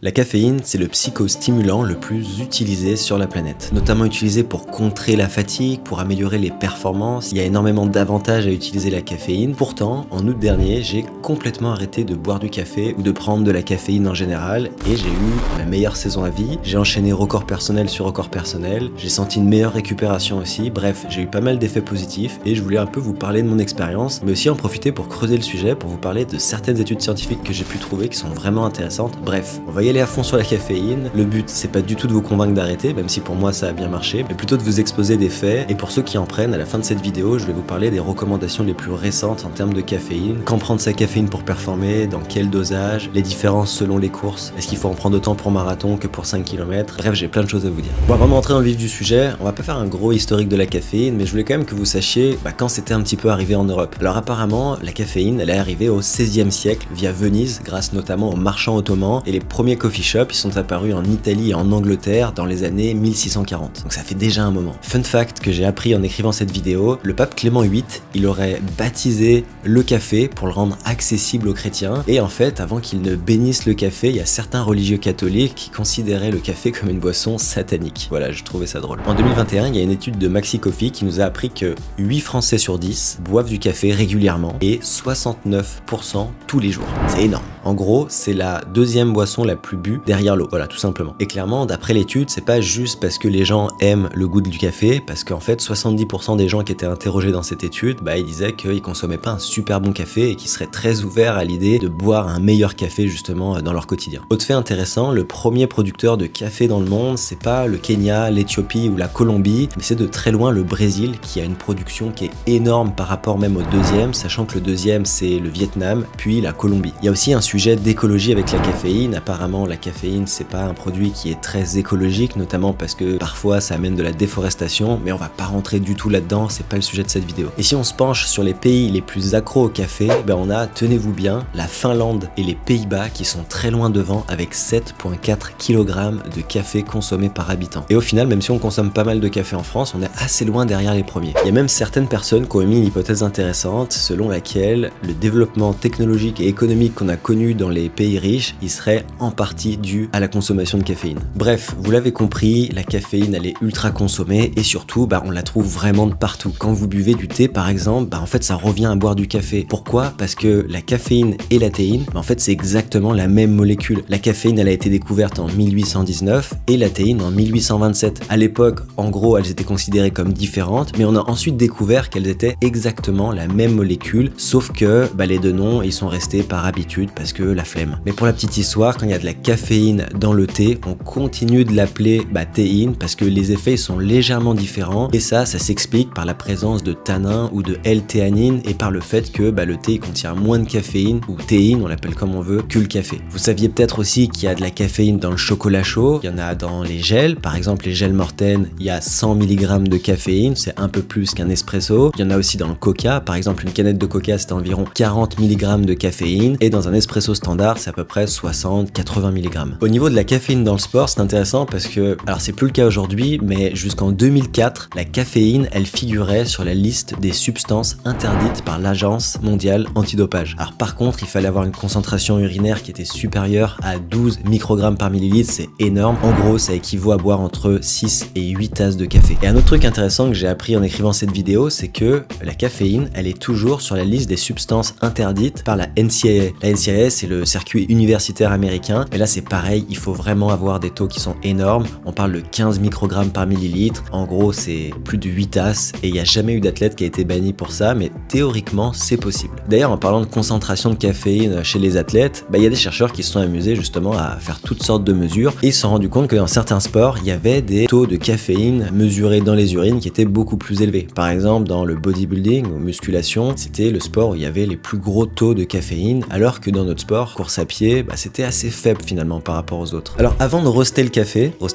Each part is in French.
La caféine, c'est le psychostimulant le plus utilisé sur la planète, notamment utilisé pour contrer la fatigue, pour améliorer les performances. Il y a énormément d'avantages à utiliser la caféine. Pourtant, en août dernier, j'ai complètement arrêté de boire du café ou de prendre de la caféine en général et j'ai eu ma meilleure saison à vie. J'ai enchaîné record personnel sur record personnel, j'ai senti une meilleure récupération aussi. Bref, j'ai eu pas mal d'effets positifs et je voulais un peu vous parler de mon expérience, mais aussi en profiter pour creuser le sujet, pour vous parler de certaines études scientifiques que j'ai pu trouver qui sont vraiment intéressantes. Bref, on va y aller à fond sur la caféine. Le but, c'est pas du tout de vous convaincre d'arrêter, même si pour moi ça a bien marché, mais plutôt de vous exposer des faits. Et pour ceux qui en prennent, à la fin de cette vidéo, je vais vous parler des recommandations les plus récentes en termes de caféine. Quand prendre sa caféine pour performer, dans quel dosage, les différences selon les courses, est-ce qu'il faut en prendre autant pour marathon que pour 5 km. Bref, j'ai plein de choses à vous dire. Bon, avant de rentrer dans le vif du sujet, on va pas faire un gros historique de la caféine, mais je voulais quand même que vous sachiez quand c'était un petit peu arrivé en Europe. Alors apparemment, la caféine, elle est arrivée au XVIe siècle via Venise, grâce notamment aux marchands ottomans, et les premiers coffee shops ils sont apparus en Italie et en Angleterre dans les années 1640. Donc ça fait déjà un moment. Fun fact que j'ai appris en écrivant cette vidéo, le pape Clément VIII, il aurait baptisé le café pour le rendre accessible aux chrétiens. Et en fait, avant qu'il ne bénisse le café, il y a certains religieux catholiques qui considéraient le café comme une boisson satanique. Voilà, je trouvais ça drôle. En 2021, il y a une étude de Maxi Coffee qui nous a appris que 8 Français sur 10 boivent du café régulièrement et 69% tous les jours. C'est énorme. En gros, c'est la deuxième boisson la plus bue derrière l'eau, voilà, tout simplement. Et clairement, d'après l'étude, c'est pas juste parce que les gens aiment le goût du café, parce qu'en fait, 70% des gens qui étaient interrogés dans cette étude, ils disaient qu'ils consommaient pas un super bon café et qu'ils seraient très ouverts à l'idée de boire un meilleur café justement dans leur quotidien. Autre fait intéressant, le premier producteur de café dans le monde, c'est pas le Kenya, l'Éthiopie ou la Colombie, mais c'est de très loin le Brésil qui a une production qui est énorme par rapport même au deuxième, sachant que le deuxième c'est le Vietnam, puis la Colombie. Il y a aussi un sujet d'écologie avec la caféine. Apparemment, la caféine, c'est pas un produit qui est très écologique, notamment parce que parfois ça amène de la déforestation, mais on va pas rentrer du tout là-dedans, c'est pas le sujet de cette vidéo. Et si on se penche sur les pays les plus accros au café, on a, tenez-vous bien, la Finlande et les Pays-Bas qui sont très loin devant avec 7,4 kg de café consommé par habitant. Et au final, même si on consomme pas mal de café en France, on est assez loin derrière les premiers. Il y a même certaines personnes qui ont émis une hypothèse intéressante selon laquelle le développement technologique et économique qu'on a connu dans les pays riches, il serait en partie dû à la consommation de caféine. Bref, vous l'avez compris, la caféine elle est ultra consommée et surtout on la trouve vraiment de partout. Quand vous buvez du thé par exemple, en fait ça revient à boire du café. Pourquoi? Parce que la caféine et la théine, en fait c'est exactement la même molécule. La caféine elle a été découverte en 1819 et la théine en 1827. À l'époque, en gros, elles étaient considérées comme différentes, mais on a ensuite découvert qu'elles étaient exactement la même molécule, sauf que les deux noms ils sont restés par habitude parce que la flemme. Mais pour la petite histoire, quand il y a de la caféine dans le thé, on continue de l'appeler théine parce que les effets sont légèrement différents et ça s'explique par la présence de tanins ou de L-théanine et par le fait que le thé contient moins de caféine ou théine, on l'appelle comme on veut, que le café. Vous saviez peut-être aussi qu'il y a de la caféine dans le chocolat chaud, il y en a dans les gels, par exemple les gels Morten, il y a 100 mg de caféine, c'est un peu plus qu'un espresso. Il y en a aussi dans le coca, par exemple une canette de coca c'est environ 40 mg de caféine et dans un espresso standard c'est à peu près 60-80 mg. Au niveau de la caféine dans le sport, c'est intéressant parce que, alors c'est plus le cas aujourd'hui, mais jusqu'en 2004, la caféine, elle figurait sur la liste des substances interdites par l'Agence mondiale antidopage. Alors par contre, il fallait avoir une concentration urinaire qui était supérieure à 12 microgrammes par millilitre, c'est énorme. En gros, ça équivaut à boire entre 6 et 8 tasses de café. Et un autre truc intéressant que j'ai appris en écrivant cette vidéo, c'est que la caféine, elle est toujours sur la liste des substances interdites par la NCAA. La NCAA, c'est le circuit universitaire américain, et là c'est pareil, il faut vraiment avoir des taux qui sont énormes. On parle de 15 microgrammes par millilitre, en gros c'est plus de 8 tasses, et il n'y a jamais eu d'athlète qui a été banni pour ça, mais théoriquement c'est possible. D'ailleurs, en parlant de concentration de caféine chez les athlètes, il y a des chercheurs qui se sont amusés justement à faire toutes sortes de mesures, et ils se sont rendus compte que dans certains sports, il y avait des taux de caféine mesurés dans les urines qui étaient beaucoup plus élevés. Par exemple, dans le bodybuilding ou musculation, c'était le sport où il y avait les plus gros taux de caféine, alors que dans notre sport, course à pied, c'était assez faible finalement par rapport aux autres. Alors avant de roaster le café, vous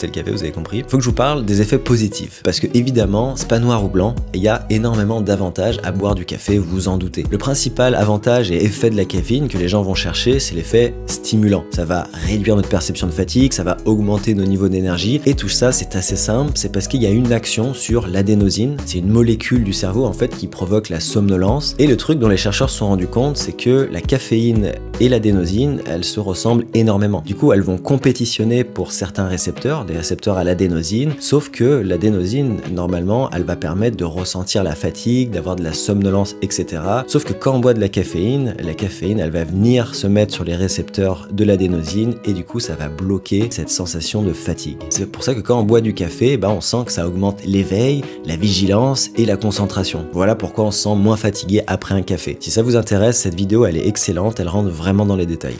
avez compris, faut que je vous parle des effets positifs, parce que évidemment, c'est pas noir ou blanc, et il y a énormément d'avantages à boire du café, vous vous en doutez. Le principal avantage et effet de la caféine que les gens vont chercher, c'est l'effet stimulant. Ça va réduire notre perception de fatigue, ça va augmenter nos niveaux d'énergie, et tout ça c'est assez simple, c'est parce qu'il y a une action sur l'adénosine, c'est une molécule du cerveau en fait qui provoque la somnolence, et le truc dont les chercheurs se sont rendus compte, c'est que la caféine et l'adénosine, elles se ressemblent énormément. Du coup, elles vont compétitionner pour certains récepteurs, des récepteurs à l'adénosine, sauf que l'adénosine, normalement, elle va permettre de ressentir la fatigue, d'avoir de la somnolence, etc. Sauf que quand on boit de la caféine, elle va venir se mettre sur les récepteurs de l'adénosine et du coup, ça va bloquer cette sensation de fatigue. C'est pour ça que quand on boit du café, on sent que ça augmente l'éveil, la vigilance et la concentration. Voilà pourquoi on se sent moins fatigué après un café. Si ça vous intéresse, cette vidéo, elle est excellente, elle rentre vraiment dans les détails.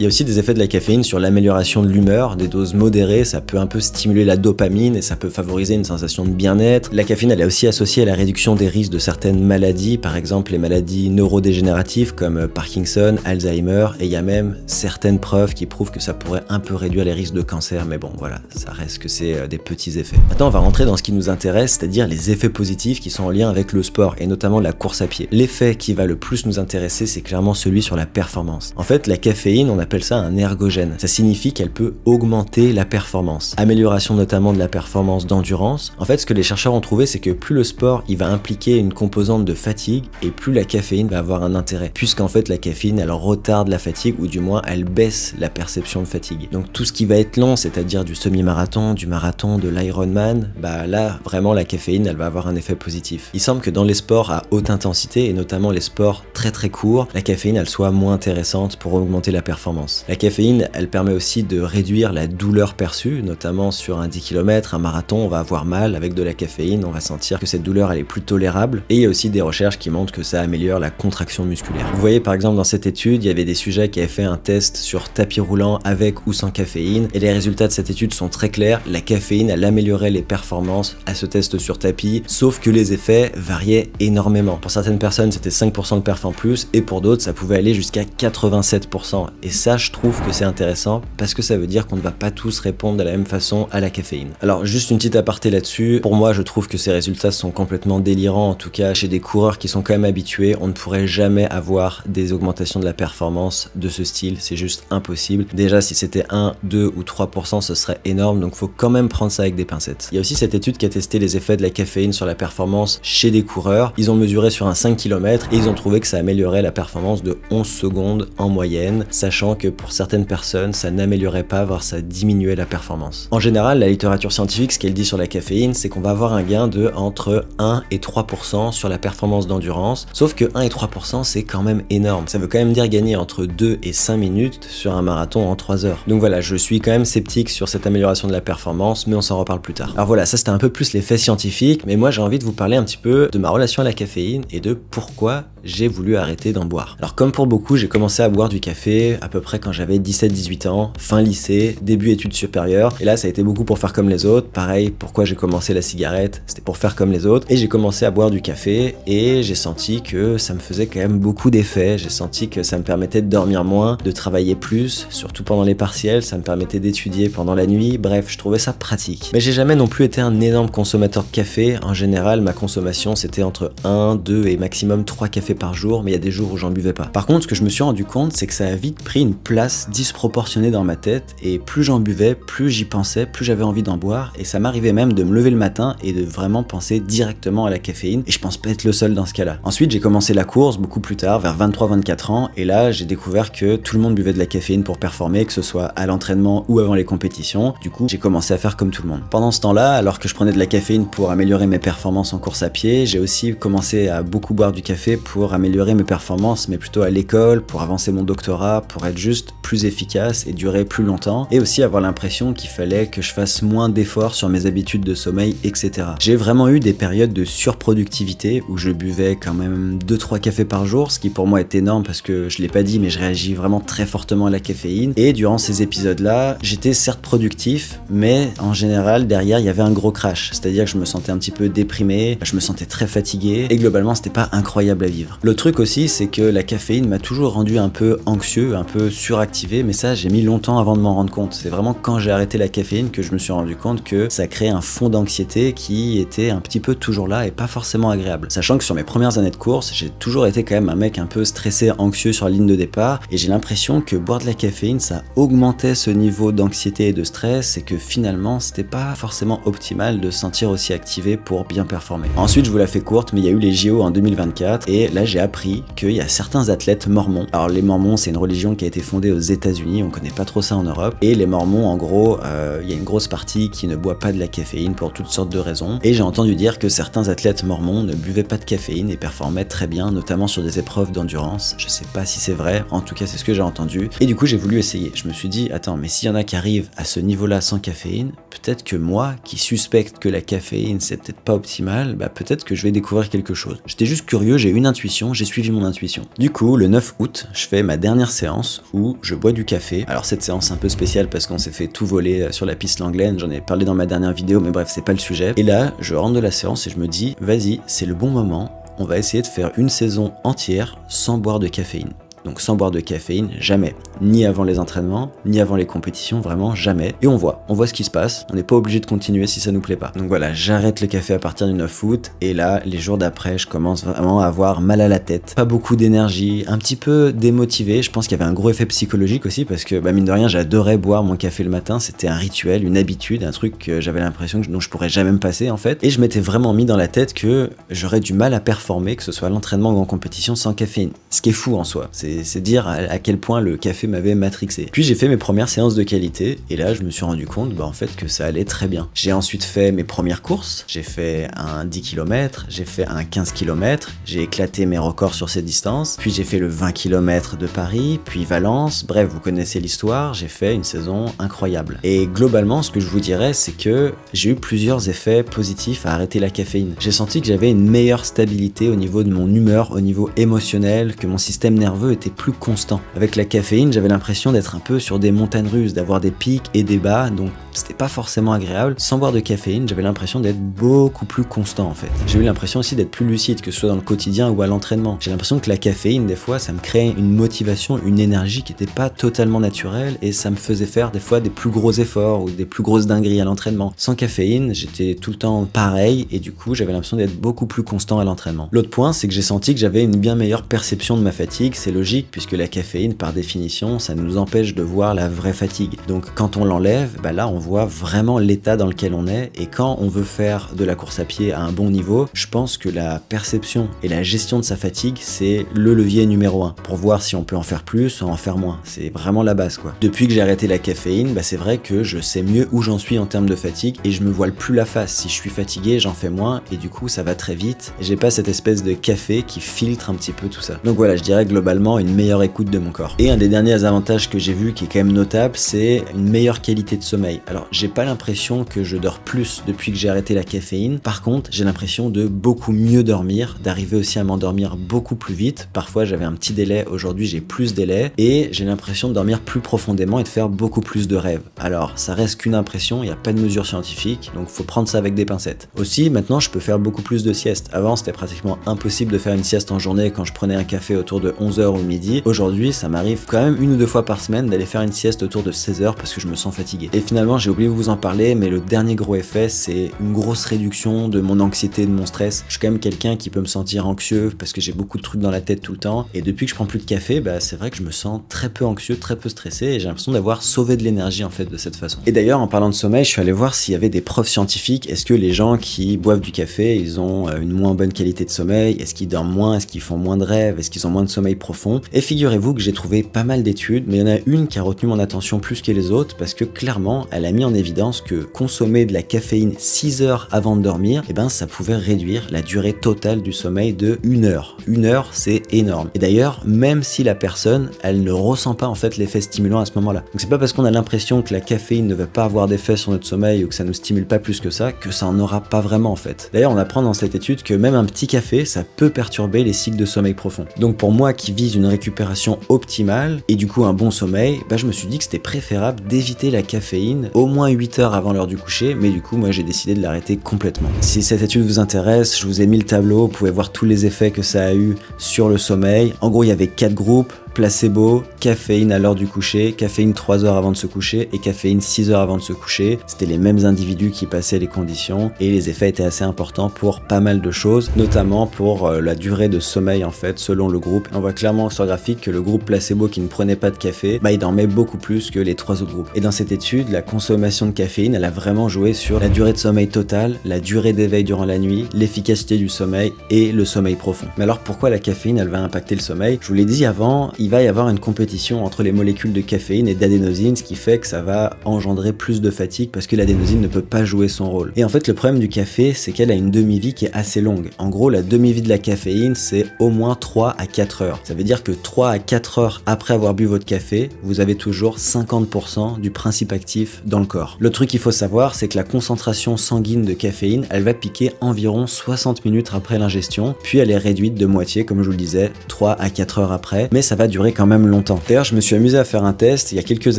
Il y a aussi des effets de la caféine sur l'amélioration de l'humeur, des doses modérées, ça peut un peu stimuler la dopamine et ça peut favoriser une sensation de bien-être. La caféine, elle est aussi associée à la réduction des risques de certaines maladies, par exemple les maladies neurodégénératives comme Parkinson, Alzheimer, et il y a même certaines preuves qui prouvent que ça pourrait un peu réduire les risques de cancer, mais bon voilà, ça reste que c'est des petits effets. Maintenant, on va rentrer dans ce qui nous intéresse, c'est-à-dire les effets positifs qui sont en lien avec le sport et notamment la course à pied. L'effet qui va le plus nous intéresser, c'est clairement celui sur la performance. En fait, la caféine, on appelle ça un ergogène. Ça signifie qu'elle peut augmenter la performance. Amélioration notamment de la performance d'endurance. En fait, ce que les chercheurs ont trouvé, c'est que plus le sport il va impliquer une composante de fatigue et plus la caféine va avoir un intérêt. Puisqu'en fait, la caféine, elle retarde la fatigue ou du moins, elle baisse la perception de fatigue. Donc tout ce qui va être long, c'est-à-dire du semi-marathon, du marathon, de l'Ironman, là, vraiment, la caféine, elle va avoir un effet positif. Il semble que dans les sports à haute intensité et notamment les sports très très courts, la caféine, elle soit moins intéressante pour augmenter la performance. La caféine, elle permet aussi de réduire la douleur perçue, notamment sur un 10 km, un marathon, on va avoir mal. Avec de la caféine, on va sentir que cette douleur, elle est plus tolérable. Et il y a aussi des recherches qui montrent que ça améliore la contraction musculaire. Vous voyez, par exemple, dans cette étude, il y avait des sujets qui avaient fait un test sur tapis roulant avec ou sans caféine. Et les résultats de cette étude sont très clairs. La caféine, elle améliorait les performances à ce test sur tapis, sauf que les effets variaient énormément. Pour certaines personnes, c'était 5% de perf en plus, et pour d'autres, ça pouvait aller jusqu'à 87%. Et ça, je trouve que c'est intéressant parce que ça veut dire qu'on ne va pas tous répondre de la même façon à la caféine. Alors juste une petite aparté là-dessus, pour moi je trouve que ces résultats sont complètement délirants, en tout cas chez des coureurs qui sont quand même habitués, on ne pourrait jamais avoir des augmentations de la performance de ce style, c'est juste impossible. Déjà si c'était 1, 2 ou 3% ce serait énorme, donc faut quand même prendre ça avec des pincettes. Il y a aussi cette étude qui a testé les effets de la caféine sur la performance chez des coureurs, ils ont mesuré sur un 5 km et ils ont trouvé que ça améliorait la performance de 11 secondes en moyenne, sachant que pour certaines personnes, ça n'améliorait pas, voire ça diminuait la performance. En général, la littérature scientifique, ce qu'elle dit sur la caféine, c'est qu'on va avoir un gain de entre 1 et 3% sur la performance d'endurance, sauf que 1 et 3% c'est quand même énorme. Ça veut quand même dire gagner entre 2 et 5 minutes sur un marathon en 3 heures. Donc voilà, je suis quand même sceptique sur cette amélioration de la performance, mais on s'en reparle plus tard. Alors voilà, ça c'était un peu plus les faits scientifiques, mais moi j'ai envie de vous parler un petit peu de ma relation à la caféine et de pourquoi j'ai voulu arrêter d'en boire. Alors comme pour beaucoup, j'ai commencé à boire du café à peu près quand j'avais 17-18 ans, fin lycée, début études supérieures, et là ça a été beaucoup pour faire comme les autres. Pareil, pourquoi j'ai commencé la cigarette, c'était pour faire comme les autres, et j'ai commencé à boire du café, et j'ai senti que ça me faisait quand même beaucoup d'effets, j'ai senti que ça me permettait de dormir moins, de travailler plus, surtout pendant les partiels, ça me permettait d'étudier pendant la nuit, bref, je trouvais ça pratique. Mais j'ai jamais non plus été un énorme consommateur de café, en général ma consommation c'était entre 1, 2 et maximum 3 cafés par jour, mais il y a des jours où j'en buvais pas. Par contre, ce que je me suis rendu compte, c'est que ça a vite pris une place disproportionnée dans ma tête, et plus j'en buvais, plus j'y pensais, plus j'avais envie d'en boire, et ça m'arrivait même de me lever le matin et de vraiment penser directement à la caféine, et je pense pas être le seul dans ce cas-là. Ensuite, j'ai commencé la course beaucoup plus tard, vers 23-24 ans, et là, j'ai découvert que tout le monde buvait de la caféine pour performer, que ce soit à l'entraînement ou avant les compétitions. Du coup, j'ai commencé à faire comme tout le monde. Pendant ce temps-là, alors que je prenais de la caféine pour améliorer mes performances en course à pied, j'ai aussi commencé à beaucoup boire du café pour améliorer mes performances, mais plutôt à l'école, pour avancer mon doctorat, pour être juste plus efficace et durer plus longtemps, et aussi avoir l'impression qu'il fallait que je fasse moins d'efforts sur mes habitudes de sommeil, etc. J'ai vraiment eu des périodes de surproductivité où je buvais quand même 2-3 cafés par jour, ce qui pour moi est énorme parce que je l'ai pas dit, mais je réagis vraiment très fortement à la caféine, et durant ces épisodes-là, j'étais certes productif, mais en général, derrière, il y avait un gros crash, c'est-à-dire que je me sentais un petit peu déprimé, je me sentais très fatigué, et globalement, c'était pas incroyable à vivre. Le truc aussi, c'est que la caféine m'a toujours rendu un peu anxieux, un peu suractivé, mais ça, j'ai mis longtemps avant de m'en rendre compte. C'est vraiment quand j'ai arrêté la caféine que je me suis rendu compte que ça créait un fond d'anxiété qui était un petit peu toujours là et pas forcément agréable. Sachant que sur mes premières années de course, j'ai toujours été quand même un mec un peu stressé, anxieux sur la ligne de départ, et j'ai l'impression que boire de la caféine, ça augmentait ce niveau d'anxiété et de stress, et que finalement, c'était pas forcément optimal de se sentir aussi activé pour bien performer. Ensuite, je vous la fais courte, mais il y a eu les JO en 2024, et là, là j'ai appris qu'il y a certains athlètes mormons. Alors les mormons, c'est une religion qui a été fondée aux États-Unis, on connaît pas trop ça en Europe. Et les mormons, en gros, il y a une grosse partie qui ne boit pas de la caféine pour toutes sortes de raisons. Et j'ai entendu dire que certains athlètes mormons ne buvaient pas de caféine et performaient très bien, notamment sur des épreuves d'endurance. Je sais pas si c'est vrai, en tout cas c'est ce que j'ai entendu. Et du coup j'ai voulu essayer. Je me suis dit, attends, mais s'il y en a qui arrivent à ce niveau-là sans caféine, peut-être que moi, qui suspecte que la caféine c'est peut-être pas optimal, bah peut-être que je vais découvrir quelque chose. J'étais juste curieux, j'ai une intuition, j'ai suivi mon intuition. Du coup, le 9 août, je fais ma dernière séance où je bois du café. Alors cette séance un peu spéciale parce qu'on s'est fait tout voler sur la piste Langlaine, j'en ai parlé dans ma dernière vidéo, mais bref, c'est pas le sujet. Et là, je rentre de la séance et je me dis, vas-y, c'est le bon moment, on va essayer de faire une saison entière sans boire de caféine. Donc sans boire de caféine, jamais. Ni avant les entraînements, ni avant les compétitions, vraiment jamais. Et on voit ce qui se passe. On n'est pas obligé de continuer si ça nous plaît pas. Donc voilà, j'arrête le café à partir du 9 août. Et là, les jours d'après, je commence vraiment à avoir mal à la tête. Pas beaucoup d'énergie, un petit peu démotivé. Je pense qu'il y avait un gros effet psychologique aussi parce que, mine de rien, j'adorais boire mon café le matin. C'était un rituel, une habitude, un truc que j'avais l'impression dont je pourrais jamais me passer en fait. Et je m'étais vraiment mis dans la tête que j'aurais du mal à performer, que ce soit à l'entraînement ou en compétition, sans caféine. Ce qui est fou en soi. C'est dire à quel point le café m'avait matrixé. Puis j'ai fait mes premières séances de qualité et là je me suis rendu compte en fait que ça allait très bien. J'ai ensuite fait mes premières courses, j'ai fait un 10 km, j'ai fait un 15 km, j'ai éclaté mes records sur ces distances, puis j'ai fait le 20 km de Paris, puis Valence, bref vous connaissez l'histoire, j'ai fait une saison incroyable. Et globalement ce que je vous dirais c'est que j'ai eu plusieurs effets positifs à arrêter la caféine. J'ai senti que j'avais une meilleure stabilité au niveau de mon humeur, au niveau émotionnel, que mon système nerveux était plus constant. Avec la caféine, j'avais l'impression d'être un peu sur des montagnes russes, d'avoir des pics et des bas, donc c'était pas forcément agréable. Sans boire de caféine, j'avais l'impression d'être beaucoup plus constant en fait. J'ai eu l'impression aussi d'être plus lucide, que ce soit dans le quotidien ou à l'entraînement. J'ai l'impression que la caféine, des fois, ça me créait une motivation, une énergie qui était pas totalement naturelle et ça me faisait faire des fois des plus gros efforts ou des plus grosses dingueries à l'entraînement. Sans caféine, j'étais tout le temps pareil et du coup, j'avais l'impression d'être beaucoup plus constant à l'entraînement. L'autre point, c'est que j'ai senti que j'avais une bien meilleure perception de ma fatigue, c'est logique puisque la caféine, par définition, ça nous empêche de voir la vraie fatigue. Donc quand on l'enlève, là on voit vraiment l'état dans lequel on est et quand on veut faire de la course à pied à un bon niveau, je pense que la perception et la gestion de sa fatigue, c'est le levier numéro 1 pour voir si on peut en faire plus ou en faire moins. C'est vraiment la base quoi. Depuis que j'ai arrêté la caféine, c'est vrai que je sais mieux où j'en suis en termes de fatigue et je me voile plus la face. Si je suis fatigué, j'en fais moins et du coup ça va très vite et j'ai pas cette espèce de café qui filtre un petit peu tout ça. Donc voilà, je dirais globalement une meilleure écoute de mon corps. Et un des derniers avantages que j'ai vu qui est quand même notable, c'est une meilleure qualité de sommeil. Alors j'ai pas l'impression que je dors plus depuis que j'ai arrêté la caféine. Par contre, j'ai l'impression de beaucoup mieux dormir, d'arriver aussi à m'endormir beaucoup plus vite. Parfois j'avais un petit délai, aujourd'hui j'ai plus de délai et j'ai l'impression de dormir plus profondément et de faire beaucoup plus de rêves. Alors ça reste qu'une impression, il n'y a pas de mesure scientifique, donc faut prendre ça avec des pincettes. Aussi maintenant je peux faire beaucoup plus de siestes. Avant c'était pratiquement impossible de faire une sieste en journée quand je prenais un café autour de 11h ou midi. Aujourd'hui ça m'arrive quand même 1 ou 2 fois par semaine d'aller faire une sieste autour de 16h parce que je me sens fatigué. Et finalement j'ai oublié de vous en parler, mais le dernier gros effet c'est une grosse réduction de mon anxiété, de mon stress. Je suis quand même quelqu'un qui peut me sentir anxieux parce que j'ai beaucoup de trucs dans la tête tout le temps et depuis que je prends plus de café, c'est vrai que je me sens très peu anxieux, très peu stressé et j'ai l'impression d'avoir sauvé de l'énergie en fait de cette façon. Et d'ailleurs en parlant de sommeil, je suis allé voir s'il y avait des preuves scientifiques. Est-ce que les gens qui boivent du café, ils ont une moins bonne qualité de sommeil? Est-ce qu'ils dorment moins? Est-ce qu'ils font moins de rêves? Est-ce qu'ils ont moins de sommeil profond? Et figurez-vous que j'ai trouvé pas mal d'études, mais il y en a une qui a retenu mon attention plus que les autres parce que clairement elle a mis en évidence que consommer de la caféine 6 heures avant de dormir, ça pouvait réduire la durée totale du sommeil de 1 heure. 1 heure c'est énorme. Et d'ailleurs même si la personne elle ne ressent pas en fait l'effet stimulant à ce moment-là. Donc c'est pas parce qu'on a l'impression que la caféine ne va pas avoir d'effet sur notre sommeil ou que ça nous stimule pas plus que ça en aura pas vraiment en fait. D'ailleurs on apprend dans cette étude que même un petit café ça peut perturber les cycles de sommeil profond. Donc pour moi qui vise une récupération optimale et du coup un bon sommeil, je me suis dit que c'était préférable d'éviter la caféine au moins 8 heures avant l'heure du coucher, mais du coup moi j'ai décidé de l'arrêter complètement. Si cette étude vous intéresse, je vous ai mis le tableau, vous pouvez voir tous les effets que ça a eu sur le sommeil. En gros il y avait 4 groupes. placebo, caféine à l'heure du coucher, caféine 3 heures avant de se coucher et caféine 6 heures avant de se coucher. C'était les mêmes individus qui passaient les conditions et les effets étaient assez importants pour pas mal de choses, notamment pour la durée de sommeil en fait, selon le groupe. On voit clairement sur le graphique que le groupe placebo qui ne prenait pas de café, il dormait beaucoup plus que les 3 autres groupes. Et dans cette étude, la consommation de caféine, elle a vraiment joué sur la durée de sommeil totale, la durée d'éveil durant la nuit, l'efficacité du sommeil et le sommeil profond. Mais alors pourquoi la caféine, elle va impacter le sommeil? Je vous l'ai dit avant, il va y avoir une compétition entre les molécules de caféine et d'adénosine, ce qui fait que ça va engendrer plus de fatigue parce que l'adénosine ne peut pas jouer son rôle. Et en fait, le problème du café, c'est qu'elle a une demi-vie qui est assez longue. En gros, la demi-vie de la caféine, c'est au moins 3 à 4 heures. Ça veut dire que 3 à 4 heures après avoir bu votre café, vous avez toujours 50% du principe actif dans le corps. Le truc qu'il faut savoir, c'est que la concentration sanguine de caféine, elle va piquer environ 60 minutes après l'ingestion, puis elle est réduite de moitié, comme je vous le disais, 3 à 4 heures après, mais ça va durer quand même longtemps. D'ailleurs, je me suis amusé à faire un test. Il y a quelques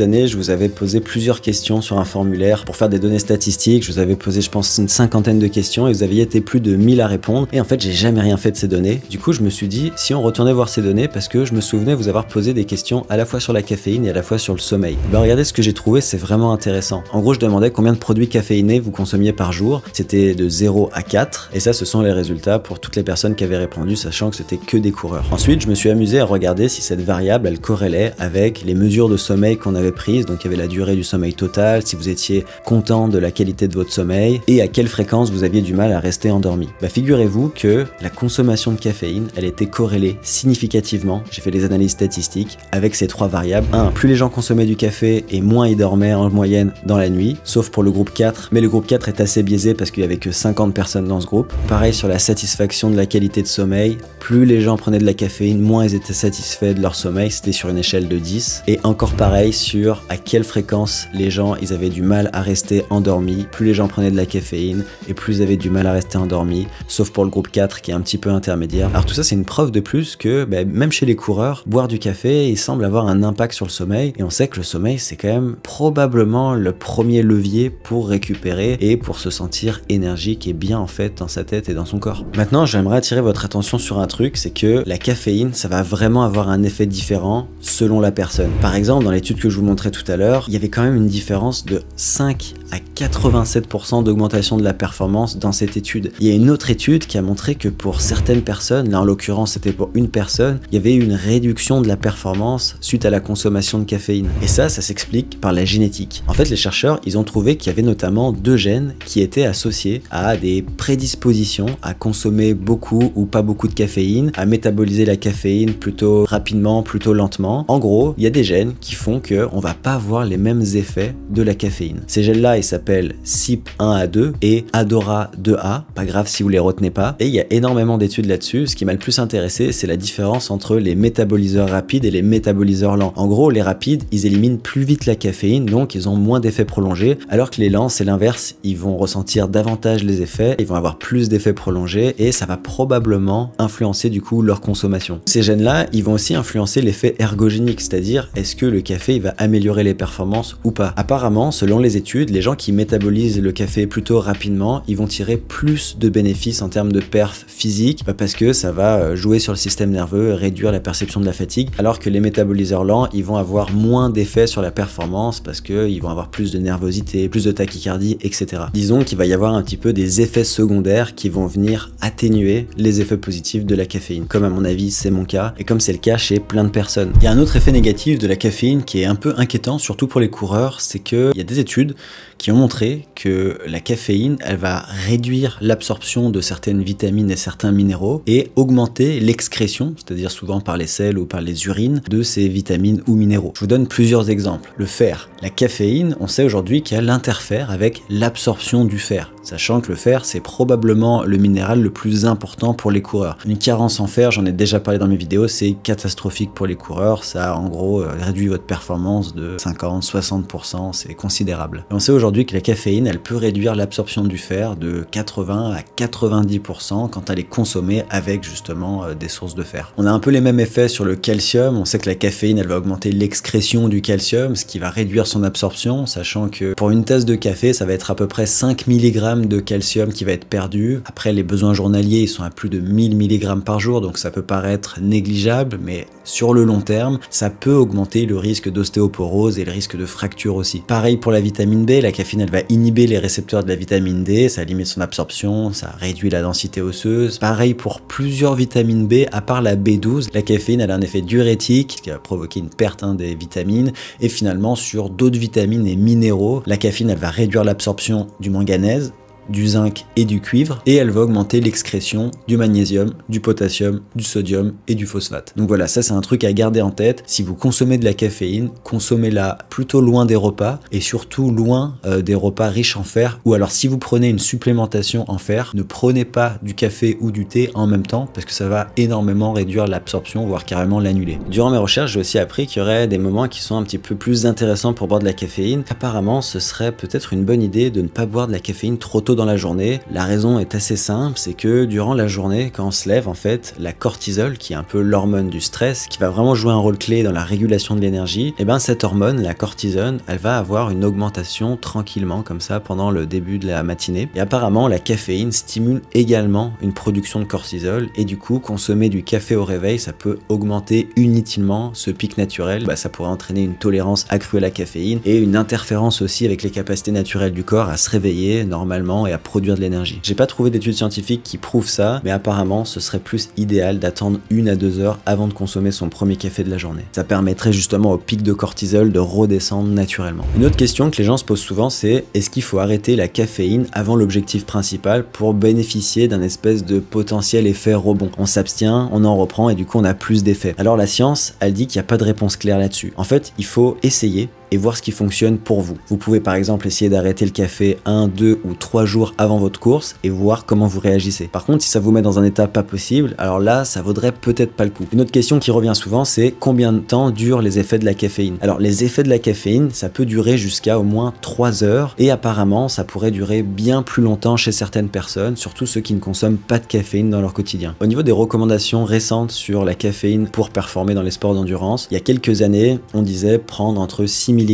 années, je vous avais posé plusieurs questions sur un formulaire pour faire des données statistiques. Je vous avais posé, je pense, une cinquantaine de questions et vous aviez été plus de 1000 à répondre. Et en fait, j'ai jamais rien fait de ces données. Du coup, je me suis dit, si on retournait voir ces données, parce que je me souvenais vous avoir posé des questions à la fois sur la caféine et à la fois sur le sommeil. Regardez ce que j'ai trouvé, c'est vraiment intéressant. En gros, je demandais combien de produits caféinés vous consommiez par jour. C'était de 0 à 4. Et ça, ce sont les résultats pour toutes les personnes qui avaient répondu, sachant que c'était que des coureurs. Ensuite, je me suis amusé à regarder si cette variable, elle corrélait avec les mesures de sommeil qu'on avait prises. Donc, il y avait la durée du sommeil total, si vous étiez content de la qualité de votre sommeil et à quelle fréquence vous aviez du mal à rester endormi. Figurez-vous que la consommation de caféine, elle était corrélée significativement, j'ai fait des analyses statistiques, avec ces 3 variables. 1. Plus les gens consommaient du café et moins ils dormaient en moyenne dans la nuit, sauf pour le groupe 4, mais le groupe 4 est assez biaisé parce qu'il y avait que 50 personnes dans ce groupe. Pareil sur la satisfaction de la qualité de sommeil, plus les gens prenaient de la caféine, moins ils étaient satisfaits de leur sommeil, c'était sur une échelle de 10. Et encore pareil sur à quelle fréquence les gens, ils avaient du mal à rester endormis, plus les gens prenaient de la caféine et plus ils avaient du mal à rester endormis, sauf pour le groupe 4 qui est un petit peu intermédiaire. Alors tout ça, c'est une preuve de plus que même chez les coureurs, boire du café, il semble avoir un impact sur le sommeil, et on sait que le sommeil, c'est quand même probablement le premier levier pour récupérer et pour se sentir énergique et bien en fait dans sa tête et dans son corps. Maintenant, j'aimerais attirer votre attention sur un truc, c'est que la caféine, ça va vraiment avoir un effet différent selon la personne. Par exemple, dans l'étude que je vous montrais tout à l'heure, il y avait quand même une différence de 5 à 87% d'augmentation de la performance dans cette étude. Il y a une autre étude qui a montré que pour certaines personnes, là en l'occurrence c'était pour une personne, il y avait une réduction de la performance suite à la consommation de caféine. Et ça s'explique par la génétique. En fait, les chercheurs, ils ont trouvé qu'il y avait notamment 2 gènes qui étaient associés à des prédispositions à consommer beaucoup ou pas beaucoup de caféine, à métaboliser la caféine plutôt rapidement, plutôt lentement. En gros, il y a des gènes qui font qu'on va pas avoir les mêmes effets de la caféine. Ces gènes-là, ils s'appellent CYP1A2 et ADORA2A. Pas grave si vous les retenez pas. Et il y a énormément d'études là-dessus. Ce qui m'a le plus intéressé, c'est la différence entre les métaboliseurs rapides et les métaboliseurs lents. En gros, les rapides, ils éliminent plus vite la caféine, donc ils ont moins d'effets prolongés, alors que les lents, c'est l'inverse. Ils vont ressentir davantage les effets, ils vont avoir plus d'effets prolongés et ça va probablement influencer du coup leur consommation. Ces gènes-là, ils vont aussi influencer l'effet ergogénique, c'est-à-dire est-ce que le café il va améliorer les performances ou pas. Apparemment, selon les études, les gens qui métabolisent le café plutôt rapidement, ils vont tirer plus de bénéfices en termes de perf physique parce que ça va jouer sur le système nerveux, réduire la perception de la fatigue, alors que les métaboliseurs lents, ils vont avoir moins d'effets sur la performance parce qu'ils vont avoir plus de nervosité, plus de tachycardie, etc. Disons qu'il va y avoir un petit peu des effets secondaires qui vont venir atténuer les effets positifs de la caféine, comme à mon avis c'est mon cas et comme c'est le cas chez plein de personnes. Il y a un autre effet négatif de la caféine qui est un peu inquiétant, surtout pour les coureurs, c'est qu'il y a des études qui ont montré que la caféine, elle va réduire l'absorption de certaines vitamines et certains minéraux et augmenter l'excrétion, c'est-à-dire souvent par les selles ou par les urines, de ces vitamines ou minéraux. Je vous donne plusieurs exemples. Le fer. La caféine, on sait aujourd'hui qu'elle interfère avec l'absorption du fer, sachant que le fer, c'est probablement le minéral le plus important pour les coureurs. Une carence en fer, j'en ai déjà parlé dans mes vidéos, c'est catastrophique pour les coureurs. Ça, en gros, réduit votre performance de 50-60%, c'est considérable. Et on sait aujourd'hui que la caféine, elle peut réduire l'absorption du fer de 80 à 90% quand elle est consommée avec justement des sources de fer. On a un peu les mêmes effets sur le calcium. On sait que la caféine, elle va augmenter l'excrétion du calcium, ce qui va réduire son absorption, sachant que pour une tasse de café, ça va être à peu près 5 mg de calcium qui va être perdu. Après, les besoins journaliers, ils sont à plus de 1000 mg par jour, donc ça peut paraître négligeable, mais sur le long terme, ça peut augmenter le risque d'ostéoporose et le risque de fracture aussi. Pareil pour la vitamine B, la caféine elle va inhiber les récepteurs de la vitamine D, ça limite son absorption, ça réduit la densité osseuse. Pareil pour plusieurs vitamines B, à part la B12, la caféine elle a un effet diurétique qui va provoquer une perte des vitamines, et finalement sur d'autres vitamines et minéraux, la caféine elle va réduire l'absorption du manganèse, du zinc et du cuivre, et elle va augmenter l'excrétion du magnésium, du potassium, du sodium et du phosphate. Donc voilà, ça c'est un truc à garder en tête. Si vous consommez de la caféine, consommez-la plutôt loin des repas, et surtout loin des repas riches en fer, ou alors si vous prenez une supplémentation en fer, ne prenez pas du café ou du thé en même temps, parce que ça va énormément réduire l'absorption, voire carrément l'annuler. Durant mes recherches, j'ai aussi appris qu'il y aurait des moments qui sont un petit peu plus intéressants pour boire de la caféine. Apparemment, ce serait peut-être une bonne idée de ne pas boire de la caféine trop tôt dans la journée. La raison est assez simple, c'est que durant la journée, quand on se lève, en fait, la cortisol, qui est un peu l'hormone du stress, qui va vraiment jouer un rôle clé dans la régulation de l'énergie, et bien cette hormone, la cortisone, elle va avoir une augmentation tranquillement, comme ça, pendant le début de la matinée. Et apparemment, la caféine stimule également une production de cortisol, et du coup, consommer du café au réveil, ça peut augmenter inutilement ce pic naturel. Ça pourrait entraîner une tolérance accrue à la caféine, et une interférence aussi avec les capacités naturelles du corps à se réveiller normalement et à produire de l'énergie. J'ai pas trouvé d'études scientifiques qui prouvent ça, mais apparemment ce serait plus idéal d'attendre 1 à 2 heures avant de consommer son premier café de la journée. Ça permettrait justement au pic de cortisol de redescendre naturellement. Une autre question que les gens se posent souvent, c'est est-ce qu'il faut arrêter la caféine avant l'objectif principal pour bénéficier d'un espèce de potentiel effet rebond? On s'abstient, on en reprend et du coup on a plus d'effets. Alors la science, elle dit qu'il n'y a pas de réponse claire là-dessus. En fait, il faut essayer et voir ce qui fonctionne pour vous. Vous pouvez par exemple essayer d'arrêter le café 1, 2 ou 3 jours avant votre course et voir comment vous réagissez. Par contre, si ça vous met dans un état pas possible, alors là, ça vaudrait peut-être pas le coup. Une autre question qui revient souvent, c'est combien de temps durent les effets de la caféine? Alors les effets de la caféine, ça peut durer jusqu'à au moins 3 heures, et apparemment, ça pourrait durer bien plus longtemps chez certaines personnes, surtout ceux qui ne consomment pas de caféine dans leur quotidien. Au niveau des recommandations récentes sur la caféine pour performer dans les sports d'endurance, il y a quelques années, on disait prendre entre 6 mg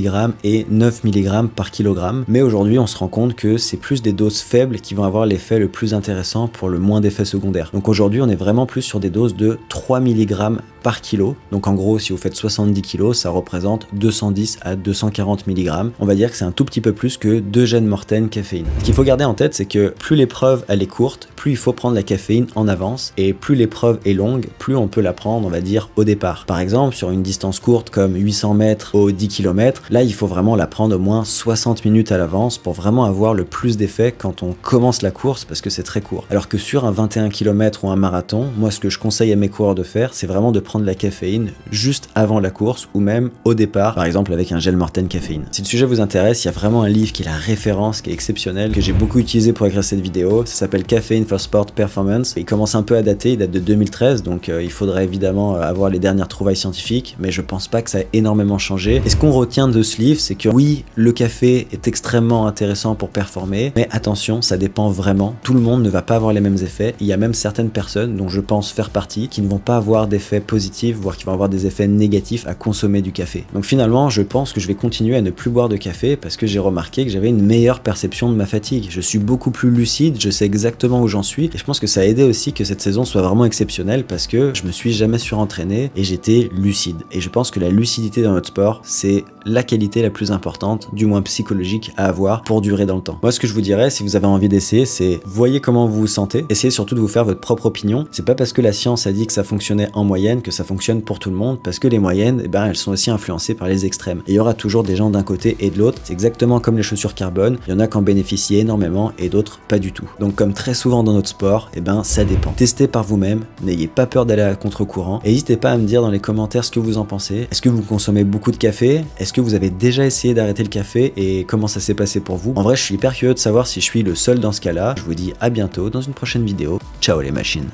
et 9 mg par kilogramme, mais aujourd'hui on se rend compte que c'est plus des doses faibles qui vont avoir l'effet le plus intéressant pour le moins d'effets secondaires. Donc aujourd'hui on est vraiment plus sur des doses de 3 mg par kilo. Donc en gros, si vous faites 70 kg, ça représente 210 à 240 mg. On va dire que c'est un tout petit peu plus que 2 gènes mortaines caféine. Ce qu'il faut garder en tête, c'est que plus l'épreuve elle est courte, plus il faut prendre la caféine en avance, et plus l'épreuve est longue, plus on peut la prendre, on va dire, au départ. Par exemple, sur une distance courte comme 800 mètres au 10 km, là il faut vraiment la prendre au moins 60 minutes à l'avance pour vraiment avoir le plus d'effet quand on commence la course, parce que c'est très court. Alors que sur un 21 km ou un marathon, moi ce que je conseille à mes coureurs de faire, c'est vraiment de prendre la caféine juste avant la course ou même au départ, par exemple avec un gel mortaine caféine. Si le sujet vous intéresse, il y a vraiment un livre qui est la référence, qui est exceptionnel, que j'ai beaucoup utilisé pour écrire cette vidéo. Ça s'appelle Caffeine for Sport Performance. Il commence un peu à dater, il date de 2013, donc il faudrait évidemment avoir les dernières trouvailles scientifiques, mais je pense pas que ça ait énormément changé. Et ce qu'on retient de ce livre, c'est que oui, le café est extrêmement intéressant pour performer, mais attention, ça dépend vraiment. Tout le monde ne va pas avoir les mêmes effets. Il y a même certaines personnes, dont je pense faire partie, qui ne vont pas avoir d'effets positifs, voire qui vont avoir des effets négatifs à consommer du café. Donc finalement, je pense que je vais continuer à ne plus boire de café parce que j'ai remarqué que j'avais une meilleure perception de ma fatigue. Je suis beaucoup plus lucide, je sais exactement où j'en suis, et je pense que ça a aidé aussi que cette saison soit vraiment exceptionnelle parce que je me suis jamais surentraîné et j'étais lucide. Et je pense que la lucidité dans notre sport, c'est la qualité la plus importante, du moins psychologique, à avoir pour durer dans le temps. Moi, ce que je vous dirais, si vous avez envie d'essayer, c'est voyez comment vous vous sentez, essayez surtout de vous faire votre propre opinion. C'est pas parce que la science a dit que ça fonctionnait en moyenne que ça fonctionne pour tout le monde, parce que les moyennes, elles sont aussi influencées par les extrêmes. Et il y aura toujours des gens d'un côté et de l'autre. C'est exactement comme les chaussures carbone, il y en a qui en bénéficient énormément et d'autres pas du tout. Donc comme très souvent dans notre sport, ça dépend. Testez par vous-même, n'ayez pas peur d'aller à contre-courant, et n'hésitez pas à me dire dans les commentaires ce que vous en pensez. Est-ce que vous consommez beaucoup de café? Est-ce que vous avez déjà essayé d'arrêter le café et comment ça s'est passé pour vous? En vrai, je suis hyper curieux de savoir si je suis le seul dans ce cas-là. Je vous dis à bientôt dans une prochaine vidéo. Ciao les machines.